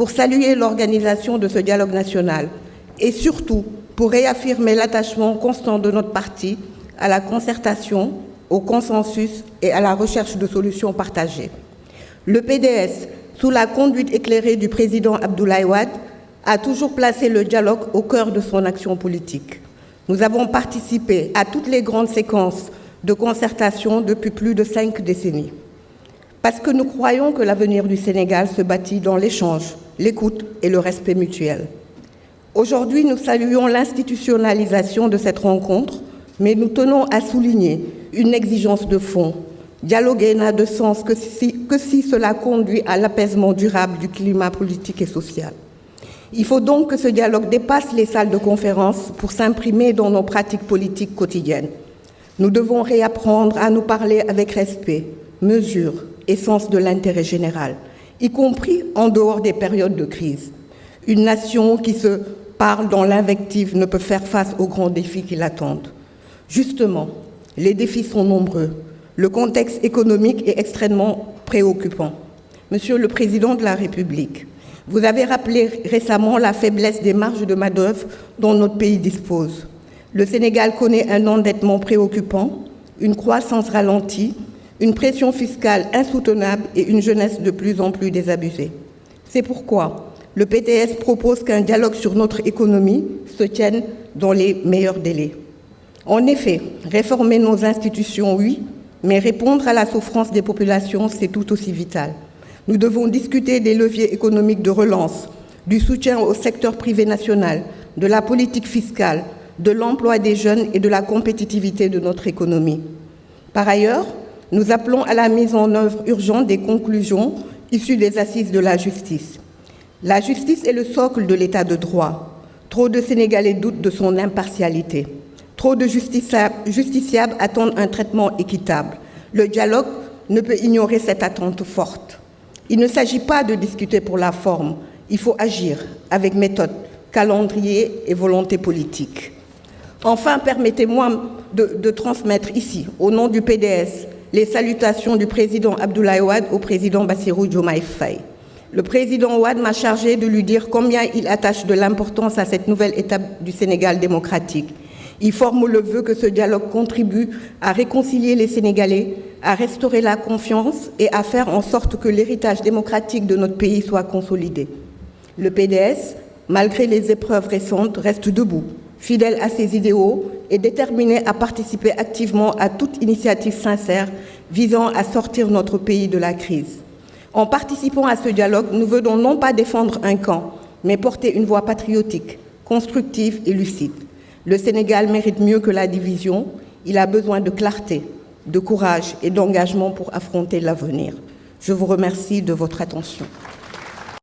pour saluer l'organisation de ce dialogue national et surtout pour réaffirmer l'attachement constant de notre parti à la concertation, au consensus et à la recherche de solutions partagées. Le PDS, sous la conduite éclairée du président Abdoulaye Wade, a toujours placé le dialogue au cœur de son action politique. Nous avons participé à toutes les grandes séquences de concertation depuis plus de 5 décennies. Parce que nous croyons que l'avenir du Sénégal se bâtit dans l'échange, l'écoute et le respect mutuel. Aujourd'hui, nous saluons l'institutionnalisation de cette rencontre, mais nous tenons à souligner une exigence de fond. Dialoguer n'a de sens que si cela conduit à l'apaisement durable du climat politique et social. Il faut donc que ce dialogue dépasse les salles de conférence pour s'imprimer dans nos pratiques politiques quotidiennes. Nous devons réapprendre à nous parler avec respect, mesure et sens de l'intérêt général, y compris en dehors des périodes de crise. Une nation qui se parle dans l'invective ne peut faire face aux grands défis qui l'attendent. Justement, les défis sont nombreux. Le contexte économique est extrêmement préoccupant. Monsieur le Président de la République, vous avez rappelé récemment la faiblesse des marges de main-d'œuvre dont notre pays dispose. Le Sénégal connaît un endettement préoccupant, une croissance ralentie, une pression fiscale insoutenable et une jeunesse de plus en plus désabusée. C'est pourquoi le PDS propose qu'un dialogue sur notre économie se tienne dans les meilleurs délais. En effet, réformer nos institutions, oui, mais répondre à la souffrance des populations, c'est tout aussi vital. Nous devons discuter des leviers économiques de relance, du soutien au secteur privé national, de la politique fiscale, de l'emploi des jeunes et de la compétitivité de notre économie. Par ailleurs, nous appelons à la mise en œuvre urgente des conclusions issues des assises de la justice. La justice est le socle de l'état de droit. Trop de Sénégalais doutent de son impartialité. Trop de justiciables attendent un traitement équitable. Le dialogue ne peut ignorer cette attente forte. Il ne s'agit pas de discuter pour la forme, il faut agir avec méthode, calendrier et volonté politique. Enfin, permettez-moi de transmettre ici, au nom du PDS, les salutations du président Abdoulaye Wade au président Bassirou Diomaye Faye. Le président Wade m'a chargé de lui dire combien il attache de l'importance à cette nouvelle étape du Sénégal démocratique. Il forme le vœu que ce dialogue contribue à réconcilier les Sénégalais, à restaurer la confiance et à faire en sorte que l'héritage démocratique de notre pays soit consolidé. Le PDS, malgré les épreuves récentes, reste debout, fidèle à ses idéaux et déterminé à participer activement à toute initiative sincère visant à sortir notre pays de la crise. En participant à ce dialogue, nous venons non pas défendre un camp, mais porter une voix patriotique, constructive et lucide. Le Sénégal mérite mieux que la division. Il a besoin de clarté, de courage et d'engagement pour affronter l'avenir. Je vous remercie de votre attention.